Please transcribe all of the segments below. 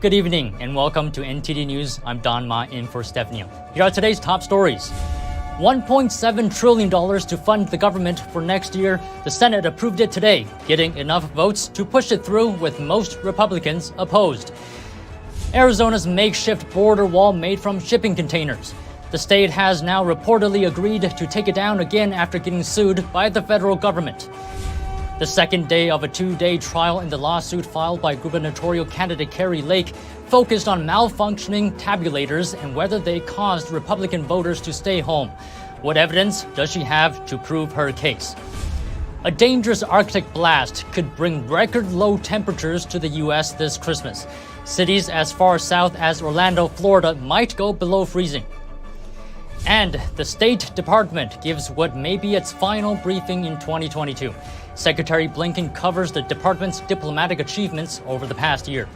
Good evening and welcome to NTD News. I'm Don Ma in for Stephanie. Here are today's top stories. $1.7 trillion to fund the government for next year. The Senate approved it today, getting enough votes to push it through with most Republicans opposed. Arizona's makeshift border wall made from shipping containers. The state has now reportedly agreed to take it down again after getting sued by the federal government. The second day of a two-day trial in the lawsuit filed by gubernatorial candidate Kari Lake focused on malfunctioning tabulators and whether they caused Republican voters to stay home. What evidence does she have to prove her case? A dangerous Arctic blast could bring record low temperatures to the U.S. this Christmas. Cities as far south as Orlando, Florida might go below freezing. And the State Department gives what may be its final briefing in 2022. Secretary Blinken covers the department's diplomatic achievements over the past year.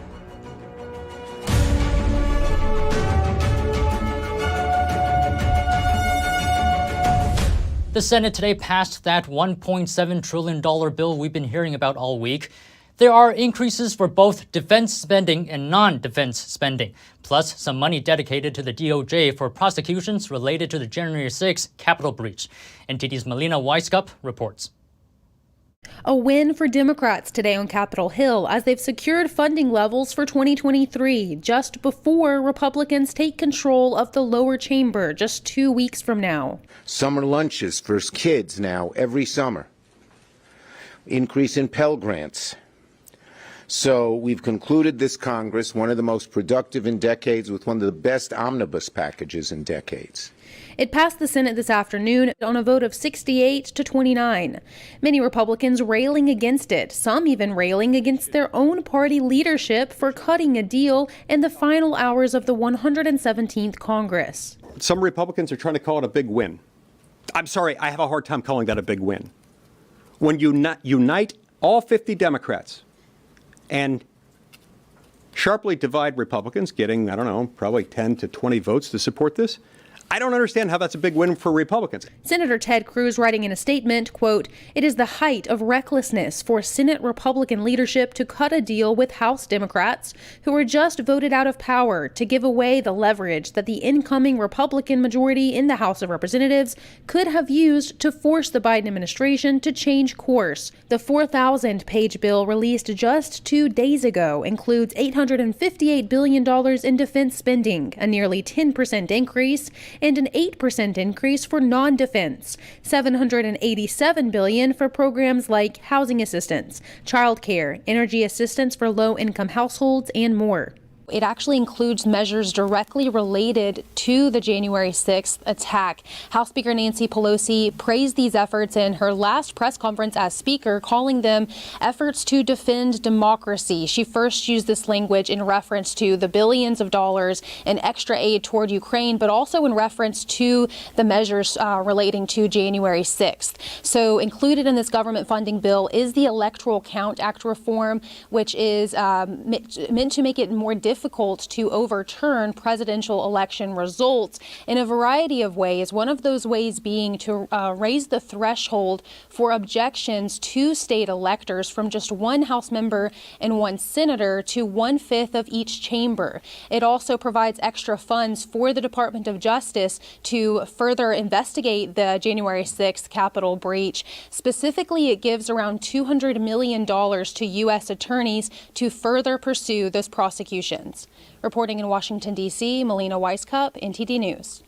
The Senate today passed that $1.7 trillion bill we've been hearing about all week. There are increases for both defense spending and non-defense spending, plus some money dedicated to the DOJ for prosecutions related to the January 6 Capitol breach. NTD's Melina Weiskup reports. A win for Democrats today on Capitol Hill as they've secured funding levels for 2023 just before Republicans take control of the lower chamber just 2 weeks from now. Summer lunches for kids now every summer. Increase in Pell Grants. So we've concluded this Congress, one of the most productive in decades, with one of the best omnibus packages in decades. It passed the Senate this afternoon on a vote of 68 to 29. Many Republicans railing against it, some even railing against their own party leadership for cutting a deal in the final hours of the 117th Congress. Some Republicans are trying to call it a big win. I'm sorry, I have a hard time calling that a big win. When you unite all 50 Democrats and sharply divide Republicans, getting, I don't know, probably 10 to 20 votes to support this, I don't understand how that's a big win for Republicans. Senator Ted Cruz writing in a statement, quote, "It is the height of recklessness for Senate Republican leadership to cut a deal with House Democrats who were just voted out of power to give away the leverage that the incoming Republican majority in the House of Representatives could have used to force the Biden administration to change course." The 4,000-page bill released just 2 days ago includes $858 billion in defense spending, a nearly 10% increase, and an 8% increase for non-defense, $787 billion for programs like housing assistance, childcare, energy assistance for low-income households, and more. It actually includes measures directly related to the January 6th attack. House Speaker Nancy Pelosi praised these efforts in her last press conference as Speaker, calling them efforts to defend democracy. She first used this language in reference to the billions of dollars in extra aid toward Ukraine, but also in reference to the measures relating to January 6th. So included in this government funding bill is the Electoral Count Act reform, which is meant to make it more difficult to overturn presidential election results in a variety of ways. One of those ways being to raise the threshold for objections to state electors from just one House member and one senator to 1/5 of each chamber. It also provides extra funds for the Department of Justice to further investigate the January 6th Capitol breach. Specifically, it gives around $200 million to U.S. attorneys to further pursue those prosecutions. Reporting in Washington, D.C., Melina Weiskup, NTD News.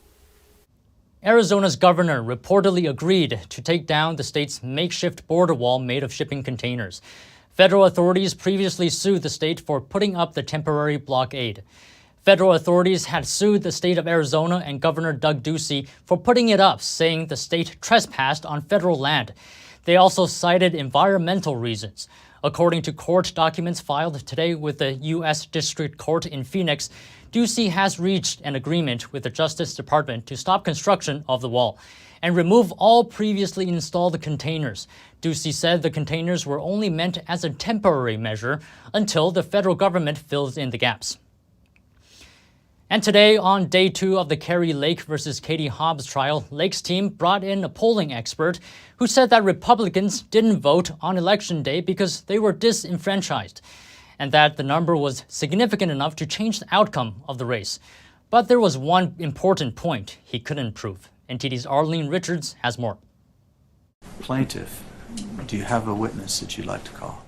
Arizona's governor reportedly agreed to take down the state's makeshift border wall made of shipping containers. Federal authorities previously sued the state for putting up the temporary blockade. Federal authorities had sued the state of Arizona and Governor Doug Ducey for putting it up, saying the state trespassed on federal land. They also cited environmental reasons. According to court documents filed today with the U.S. District Court in Phoenix, Ducey has reached an agreement with the Justice Department to stop construction of the wall and remove all previously installed containers. Ducey said the containers were only meant as a temporary measure until the federal government fills in the gaps. And today, on day 2 of the Kari Lake versus Katie Hobbs trial, Lake's team brought in a polling expert who said that Republicans didn't vote on Election Day because they were disenfranchised. and that the number was significant enough to change the outcome of the race. But there was one important point he couldn't prove. NTD's Arlene Richards has more. Plaintiff, do you have a witness that you'd like to call?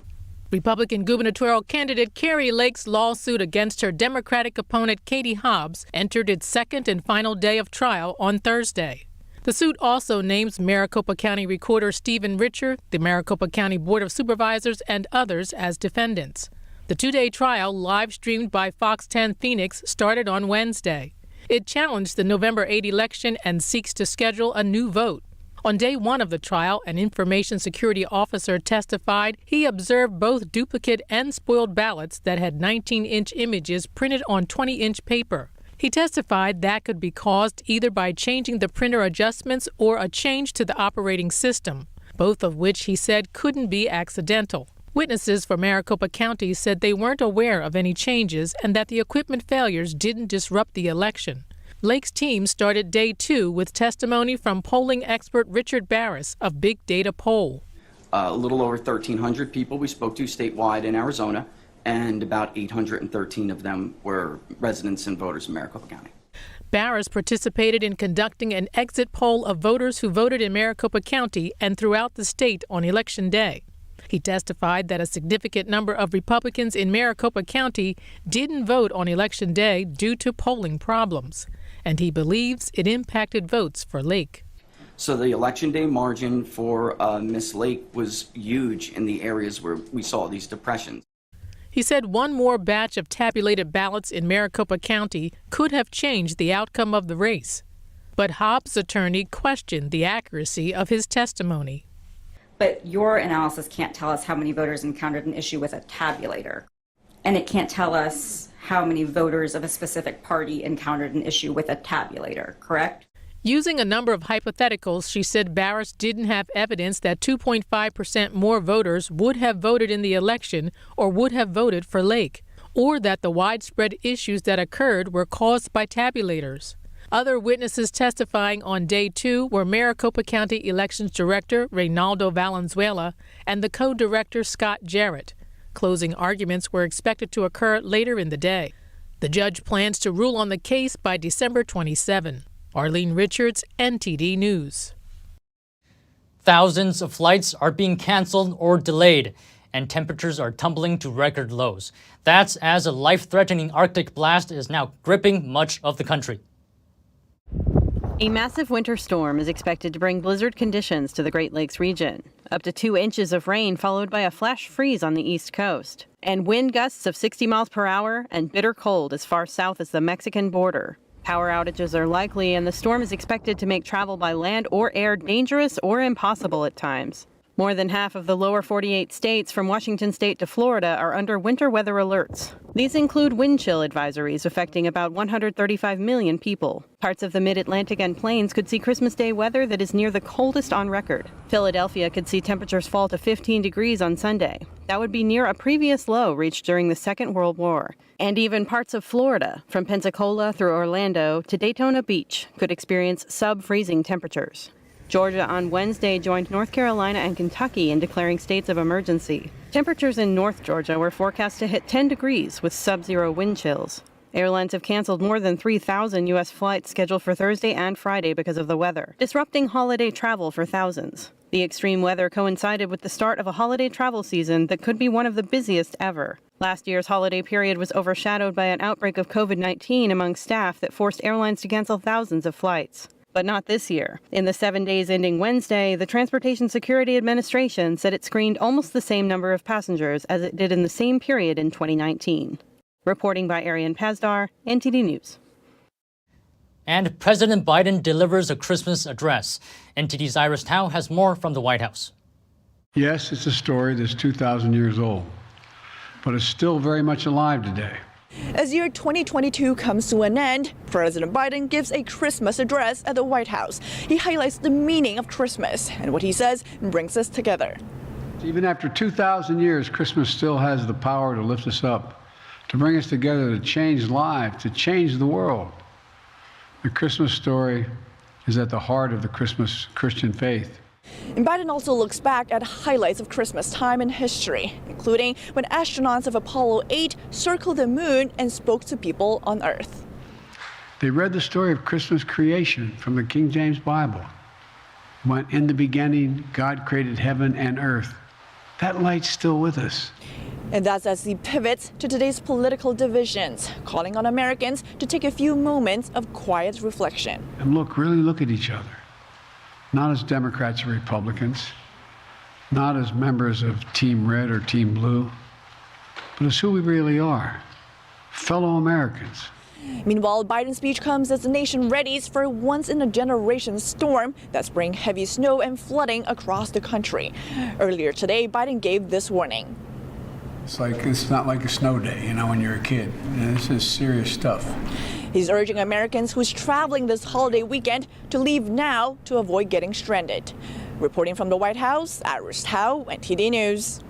Republican gubernatorial candidate Kari Lake's lawsuit against her Democratic opponent Katie Hobbs entered its second and final day of trial on Thursday. The suit also names Maricopa County Recorder Stephen Richer, the Maricopa County Board of Supervisors, and others as defendants. The two-day trial, live-streamed by Fox 10 Phoenix, started on Wednesday. It challenged the November 8 election and seeks to schedule a new vote. On day one of the trial, an information security officer testified he observed both duplicate and spoiled ballots that had 19-inch images printed on 20-inch paper. He testified that could be caused either by changing the printer adjustments or a change to the operating system, both of which he said couldn't be accidental. Witnesses for Maricopa County said they weren't aware of any changes and that the equipment failures didn't disrupt the election. Lake's team started day two with testimony from polling expert Richard Boras of Big Data Poll. A little over 1,300 people we spoke to statewide in Arizona, and about 813 of them were residents and voters in Maricopa County. Boras participated in conducting an exit poll of voters who voted in Maricopa County and throughout the state on Election Day. He testified that a significant number of Republicans in Maricopa County didn't vote on Election Day due to polling problems, and he believes it impacted votes for Lake. So the Election Day margin for Miss Lake was huge in the areas where we saw these depressions. He said one more batch of tabulated ballots in Maricopa County could have changed the outcome of the race. But Hobbs' attorney questioned the accuracy of his testimony. But your analysis can't tell us how many voters encountered an issue with a tabulator. And it can't tell us how many voters of a specific party encountered an issue with a tabulator, correct? Using a number of hypotheticals, she said Boras didn't have evidence that 2.5% more voters would have voted in the election or would have voted for Lake, or that the widespread issues that occurred were caused by tabulators. Other witnesses testifying on day two were Maricopa County Elections Director Reynaldo Valenzuela and the co-director Scott Jarrett. Closing arguments were expected to occur later in the day. The judge plans to rule on the case by December 27. Arlene Richards, NTD News. Thousands of flights are being canceled or delayed, and temperatures are tumbling to record lows. That's as a life-threatening Arctic blast is now gripping much of the country. A massive winter storm is expected to bring blizzard conditions to the Great Lakes region. Up to 2 inches of rain followed by a flash freeze on the East Coast. And wind gusts of 60 miles per hour and bitter cold as far south as the Mexican border. Power outages are likely, and the storm is expected to make travel by land or air dangerous or impossible at times. More than half of the lower 48 states from Washington state to Florida are under winter weather alerts. These include wind chill advisories affecting about 135 million people. Parts of the mid-Atlantic and plains could see Christmas Day weather that is near the coldest on record. Philadelphia could see temperatures fall to 15 degrees on Sunday. That would be near a previous low reached during the Second World War. And even parts of Florida, from Pensacola through Orlando to Daytona Beach, could experience sub-freezing temperatures. Georgia on Wednesday joined North Carolina and Kentucky in declaring states of emergency. Temperatures in North Georgia were forecast to hit 10 degrees with sub-zero wind chills. Airlines have canceled more than 3,000 U.S. flights scheduled for Thursday and Friday because of the weather, disrupting holiday travel for thousands. The extreme weather coincided with the start of a holiday travel season that could be one of the busiest ever. Last year's holiday period was overshadowed by an outbreak of COVID-19 among staff that forced airlines to cancel thousands of flights. But not this year. In the 7 days ending Wednesday, the Transportation Security Administration said it screened almost the same number of passengers as it did in the same period in 2019. Reporting by Arian Pazdar, NTD News. And President Biden delivers a Christmas address. NTD's Iris Tao has more from the White House. Yes, it's a story that's 2,000 years old, but it's still very much alive today. As year 2022 comes to an end, President Biden gives a Christmas address at the White House. He highlights the meaning of Christmas and what he says brings us together. Even after 2,000 years, Christmas still has the power to lift us up, to bring us together, to change lives, to change the world. The Christmas story is at the heart of the Christmas Christian faith. And Biden also looks back at highlights of Christmas time in history, including when astronauts of Apollo 8 circled the moon and spoke to people on Earth. They read the story of Christmas creation from the King James Bible. When in the beginning, God created heaven and earth. That light's still with us. And that's as he pivots to today's political divisions, calling on Americans to take a few moments of quiet reflection. And really look at each other. Not as Democrats or Republicans, not as members of Team Red or Team Blue, but as who we really are, fellow Americans. Meanwhile, Biden's speech comes as the nation readies for a once-in-a-generation storm that's bringing heavy snow and flooding across the country. Earlier today, Biden gave this warning. It's not like a snow day, when you're a kid. This is serious stuff. He's urging Americans who's traveling this holiday weekend to leave now to avoid getting stranded. Reporting from the White House, Iris Tao, NTD News.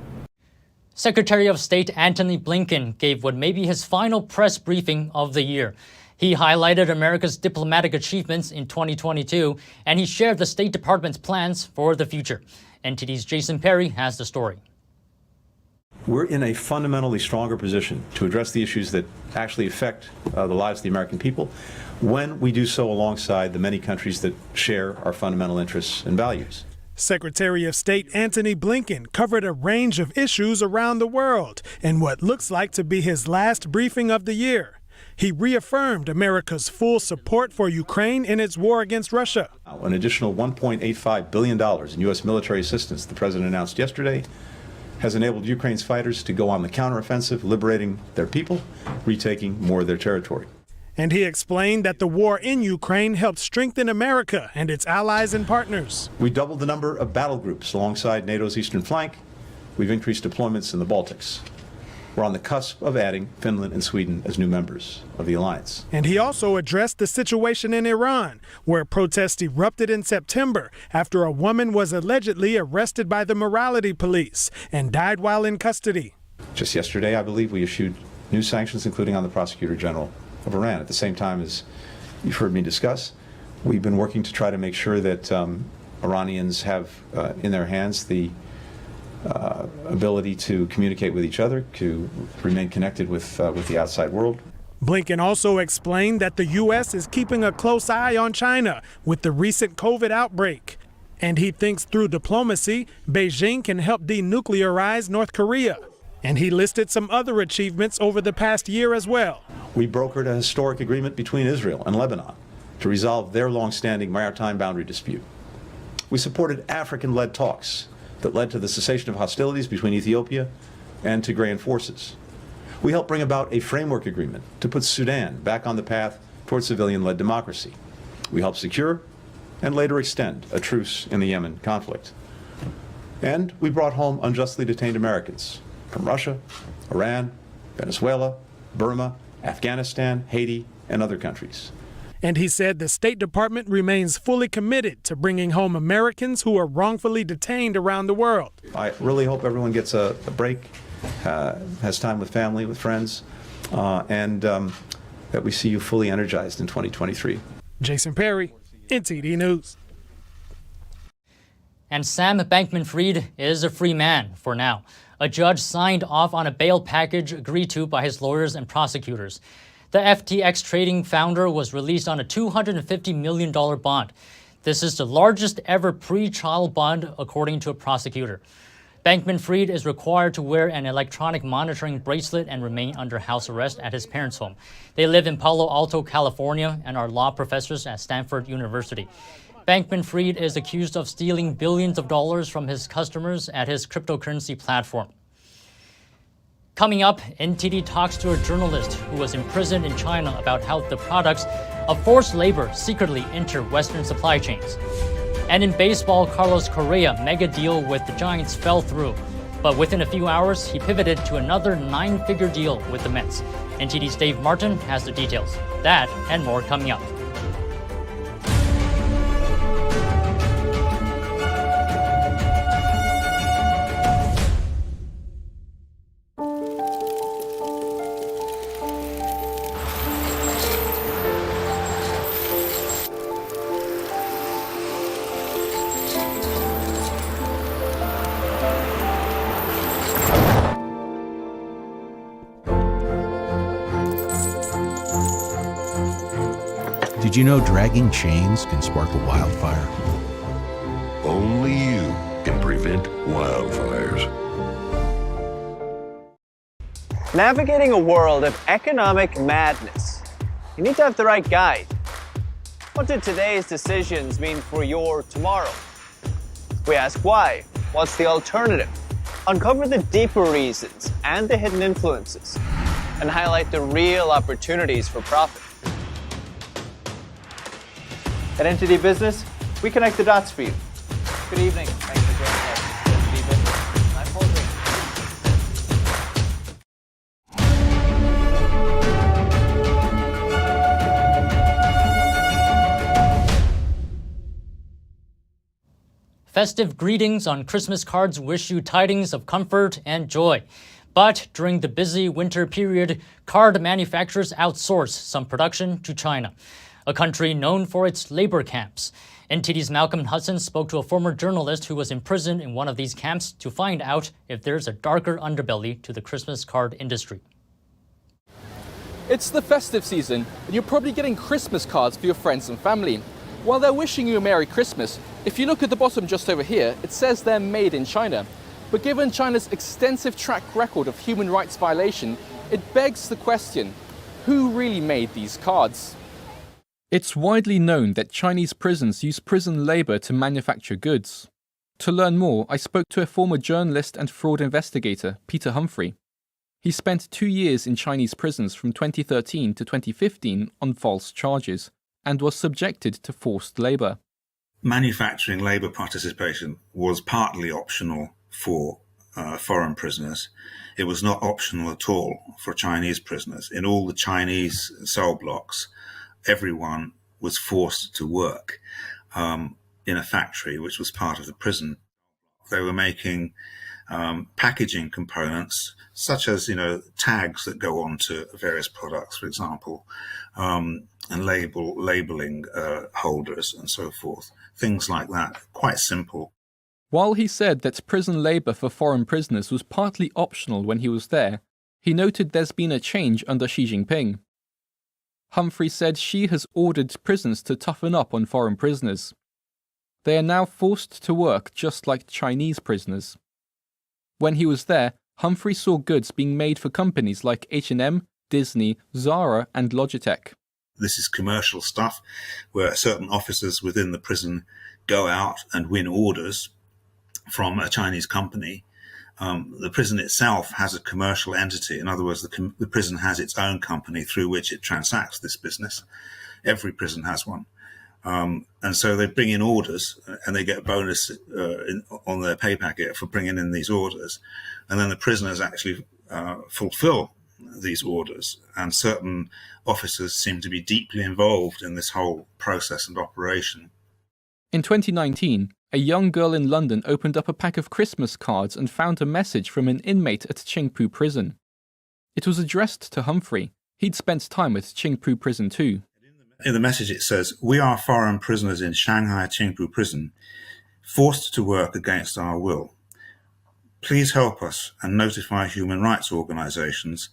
Secretary of State Antony Blinken gave what may be his final press briefing of the year. He highlighted America's diplomatic achievements in 2022, and he shared the State Department's plans for the future. NTD's Jason Perry has the story. We're in a fundamentally stronger position to address the issues that actually affect the lives of the American people when we do so alongside the many countries that share our fundamental interests and values. Secretary of State Antony Blinken covered a range of issues around the world in what looks like to be his last briefing of the year. He reaffirmed America's full support for Ukraine in its war against Russia. An additional $1.85 billion in U.S. military assistance the president announced yesterday has enabled Ukraine's fighters to go on the counteroffensive, liberating their people, retaking more of their territory. And he explained that the war in Ukraine helped strengthen America and its allies and partners. We doubled the number of battle groups alongside NATO's eastern flank. We've increased deployments in the Baltics. We're on the cusp of adding Finland and Sweden as new members of the alliance. And he also addressed the situation in Iran, where protests erupted in September after a woman was allegedly arrested by the morality police and died while in custody. Just yesterday, I believe, we issued new sanctions, including on the Prosecutor General of Iran. At the same time, as you've heard me discuss, we've been working to try to make sure that Iranians have in their hands the ability to communicate with each other, to remain connected with the outside world. Blinken also explained that the U.S. is keeping a close eye on China with the recent COVID outbreak. And he thinks through diplomacy, Beijing can help denuclearize North Korea. And he listed some other achievements over the past year as well. We brokered a historic agreement between Israel and Lebanon to resolve their long-standing maritime boundary dispute. We supported African-led talks that led to the cessation of hostilities between Ethiopia and Tigrayan forces. We helped bring about a framework agreement to put Sudan back on the path toward civilian-led democracy. We helped secure and later extend a truce in the Yemen conflict. And we brought home unjustly detained Americans from Russia, Iran, Venezuela, Burma, Afghanistan, Haiti, and other countries. And he said the State Department remains fully committed to bringing home Americans who are wrongfully detained around the world. I really hope everyone gets a break, has time with family, with friends, and that we see you fully energized in 2023. Jason Perry, NTD News. And Sam Bankman-Fried is a free man for now. A judge signed off on a bail package agreed to by his lawyers and prosecutors. The FTX trading founder was released on a $250 million bond. This is the largest ever pre-trial bond, according to a prosecutor. Bankman-Fried is required to wear an electronic monitoring bracelet and remain under house arrest at his parents' home. They live in Palo Alto, California, and are law professors at Stanford University. Bankman-Fried is accused of stealing billions of dollars from his customers at his cryptocurrency platform. Coming up, NTD talks to a journalist who was imprisoned in China about how the products of forced labor secretly enter Western supply chains. And in baseball, Carlos Correa mega deal with the Giants fell through. But within a few hours, he pivoted to another 9-figure deal with the Mets. NTD's Dave Martin has the details. That and more coming up. you know dragging chains can spark a wildfire? Only you can prevent wildfires. Navigating a world of economic madness, you need to have the right guide. What do today's decisions mean for your tomorrow? We ask why. What's the alternative? Uncover the deeper reasons and the hidden influences, and highlight the real opportunities for profit. At NTD Business, we connect the dots for you. Good evening. Thanks for joining us. NTD Business. I'm Paul Green. Festive greetings on Christmas cards wish you tidings of comfort and joy. But during the busy winter period, card manufacturers outsource some production to China, a country known for its labor camps. NTD's Malcolm Hudson spoke to a former journalist who was imprisoned in one of these camps to find out if there's a darker underbelly to the Christmas card industry. It's the festive season, and you're probably getting Christmas cards for your friends and family. While they're wishing you a Merry Christmas, if you look at the bottom just over here, it says they're made in China. But given China's extensive track record of human rights violation, it begs the question, who really made these cards? It's widely known that Chinese prisons use prison labor to manufacture goods. To learn more, I spoke to a former journalist and fraud investigator, Peter Humphrey. He spent 2 years in Chinese prisons from 2013 to 2015 on false charges, and was subjected to forced labor. Manufacturing labor participation was partly optional for foreign prisoners. It was not optional at all for Chinese prisoners. In all the Chinese cell blocks, everyone was forced to work in a factory which was part of the prison. They were making packaging components such as, tags that go onto various products, for example, and labeling holders and so forth. Things like that, quite simple. While he said that prison labor for foreign prisoners was partly optional when he was there, he noted there's been a change under Xi Jinping. Humphrey said Xi has ordered prisons to toughen up on foreign prisoners. They are now forced to work just like Chinese prisoners. When he was there, Humphrey saw goods being made for companies like H&M, Disney, Zara and Logitech. This is commercial stuff where certain officers within the prison go out and win orders from a Chinese company. The prison itself has a commercial entity. In other words, the prison has its own company through which it transacts this business. Every prison has one. And so they bring in orders and they get a bonus on their pay packet for bringing in these orders. And then the prisoners actually fulfill these orders. And certain officers seem to be deeply involved in this whole process and operation. In 2019, a young girl in London opened up a pack of Christmas cards and found a message from an inmate at Qingpu prison. It was addressed to Humphrey. He'd spent time at Qingpu prison too. In the message it says, "We are foreign prisoners in Shanghai Qingpu prison, forced to work against our will. Please help us and notify human rights organizations.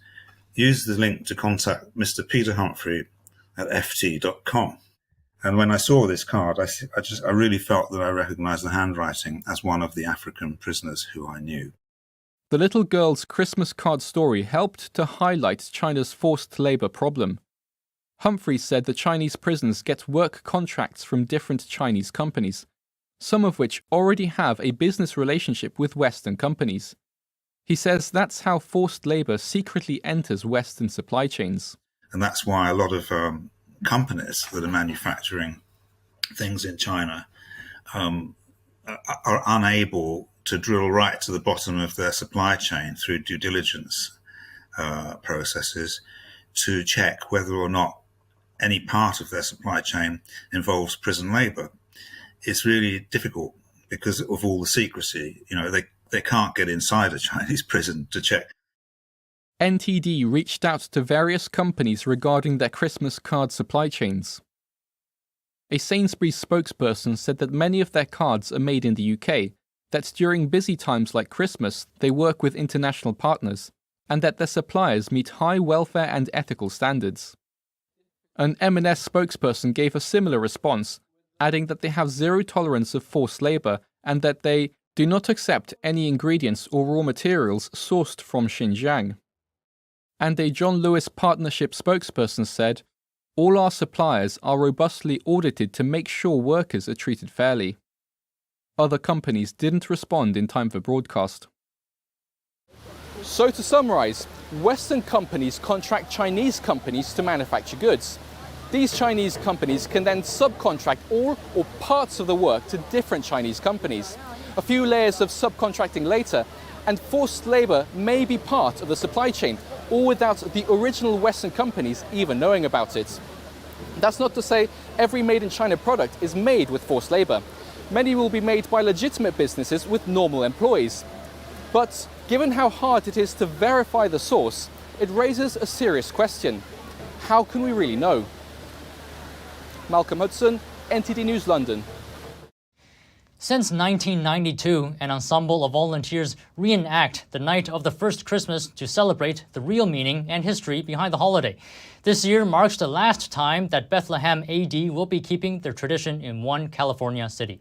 Use the link to contact Mr. Peter Humphrey at ft.com. And when I saw this card, I really felt that I recognized the handwriting as one of the African prisoners who I knew. The little girl's Christmas card story helped to highlight China's forced labor problem. Humphrey said the Chinese prisons get work contracts from different Chinese companies, some of which already have a business relationship with Western companies. He says that's how forced labor secretly enters Western supply chains. And that's why a lot of companies that are manufacturing things in China are unable to drill right to the bottom of their supply chain through due diligence processes to check whether or not any part of their supply chain involves prison labor. It's really difficult because of all the secrecy. They can't get inside a Chinese prison to check. NTD reached out to various companies regarding their Christmas card supply chains. A Sainsbury's spokesperson said that many of their cards are made in the UK, that during busy times like Christmas they work with international partners, and that their suppliers meet high welfare and ethical standards. An M&S spokesperson gave a similar response, adding that they have zero tolerance of forced labor and that they do not accept any ingredients or raw materials sourced from Xinjiang. And a John Lewis Partnership spokesperson said, "All our suppliers are robustly audited to make sure workers are treated fairly." Other companies didn't respond in time for broadcast. So to summarize, Western companies contract Chinese companies to manufacture goods. These Chinese companies can then subcontract all or parts of the work to different Chinese companies. A few layers of subcontracting later, and forced labor may be part of the supply chain, all without the original Western companies even knowing about it. That's not to say every made-in-China product is made with forced labor. Many will be made by legitimate businesses with normal employees. But given how hard it is to verify the source, it raises a serious question. How can we really know? Malcolm Hudson, NTD News, London. Since 1992, an ensemble of volunteers reenact the night of the first Christmas to celebrate the real meaning and history behind the holiday. This year marks the last time that Bethlehem AD will be keeping their tradition in one California city.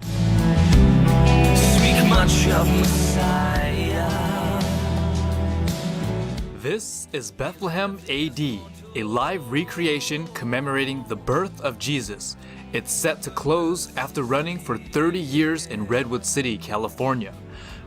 Speak much of Messiah. This is Bethlehem AD, a live recreation commemorating the birth of Jesus. It's set to close after running for 30 years in Redwood City, California.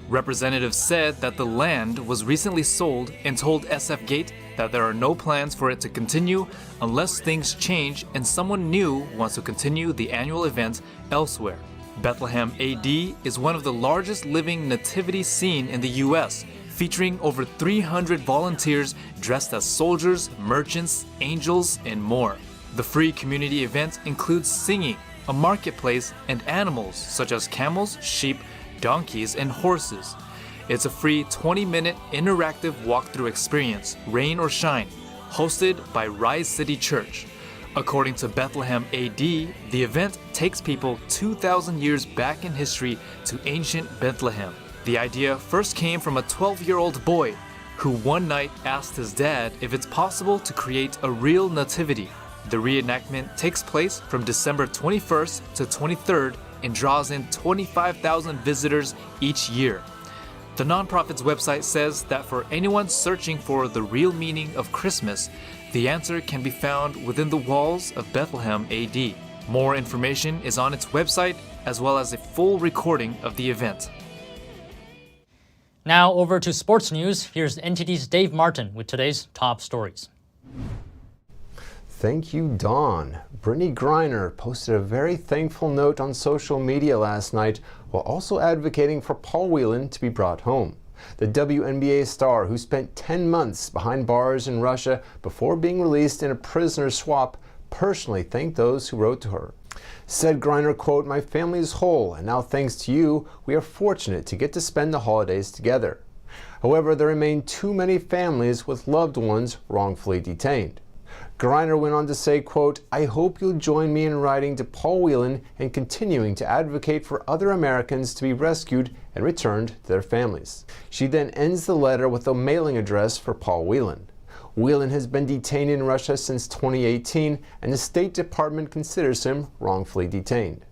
Representatives said that the land was recently sold and told SF Gate that there are no plans for it to continue unless things change and someone new wants to continue the annual event elsewhere. Bethlehem AD is one of the largest living nativity scene in the US, featuring over 300 volunteers dressed as soldiers, merchants, angels, and more. The free community event includes singing, a marketplace, and animals such as camels, sheep, donkeys, and horses. It's a free 20-minute interactive walkthrough experience, rain or shine, hosted by Rise City Church. According to Bethlehem AD, the event takes people 2,000 years back in history to ancient Bethlehem. The idea first came from a 12-year-old boy who one night asked his dad if it's possible to create a real nativity. The reenactment takes place from December 21st to 23rd and draws in 25,000 visitors each year. The nonprofit's website says that for anyone searching for the real meaning of Christmas, the answer can be found within the walls of Bethlehem AD. More information is on its website, as well as a full recording of the event. Now over to sports news. Here's NTD's Dave Martin with today's top stories. Thank you, Dawn. Brittany Griner posted a very thankful note on social media last night while also advocating for Paul Whelan to be brought home. The WNBA star, who spent 10 months behind bars in Russia before being released in a prisoner swap, personally thanked those who wrote to her. Said Griner, quote, "My family is whole, and now thanks to you, we are fortunate to get to spend the holidays together." However, there remain too many families with loved ones wrongfully detained. Griner went on to say, quote, "I hope you'll join me in writing to Paul Whelan and continuing to advocate for other Americans to be rescued and returned to their families." She then ends the letter with a mailing address for Paul Whelan. Whelan has been detained in Russia since 2018, and the State Department considers him wrongfully detained.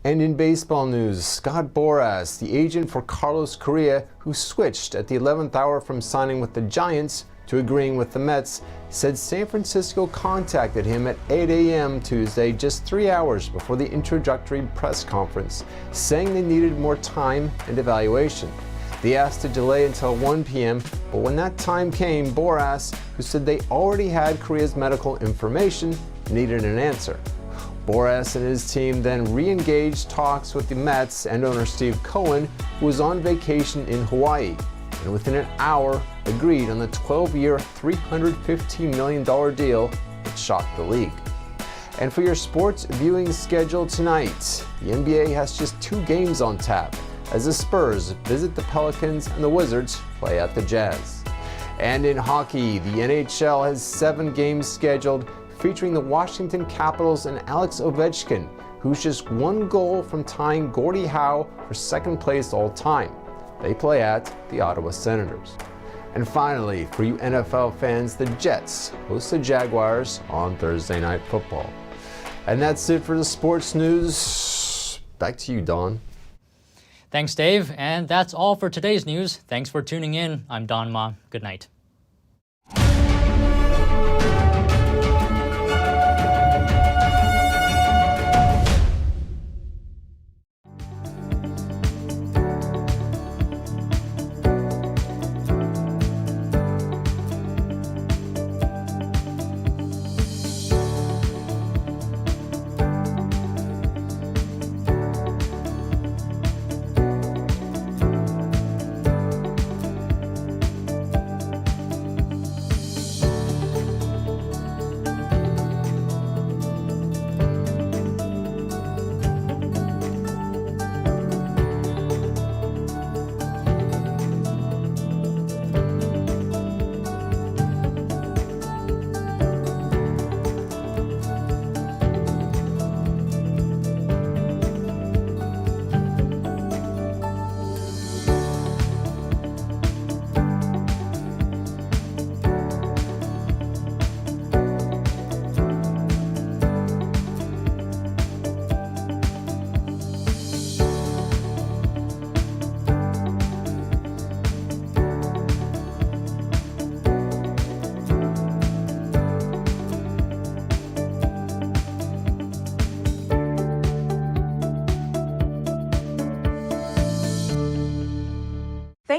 And in baseball news, Scott Boras, the agent for Carlos Correa, who switched at the 11th hour from signing with the Giants to agreeing with the Mets, said San Francisco contacted him at 8 a.m. Tuesday, just 3 hours before the introductory press conference, saying they needed more time and evaluation. They asked to delay until 1 p.m., but when that time came, Boras, who said they already had Correa's medical information, needed an answer. Boras and his team then re-engaged talks with the Mets and owner Steve Cohen, who was on vacation in Hawaii, and within an hour agreed on the 12-year, $315 million deal that shocked the league. And for your sports viewing schedule tonight, the NBA has just 2 games on tap as the Spurs visit the Pelicans and the Wizards play at the Jazz. And in hockey, the NHL has 7 games scheduled featuring the Washington Capitals and Alex Ovechkin, who's just 1 goal from tying Gordie Howe for second place all time. They play at the Ottawa Senators. And finally, for you NFL fans, the Jets host the Jaguars on Thursday Night Football. And that's it for the sports news. Back to you, Don. Thanks, Dave. And that's all for today's news. Thanks for tuning in. I'm Don Ma. Good night.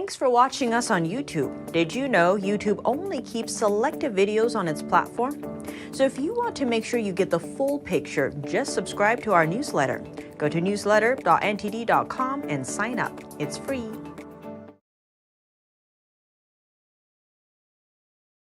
Thanks for watching us on YouTube. Did you know YouTube only keeps selected videos on its platform? So if you want to make sure you get the full picture, just subscribe to our newsletter. Go to newsletter.ntd.com and sign up. It's free.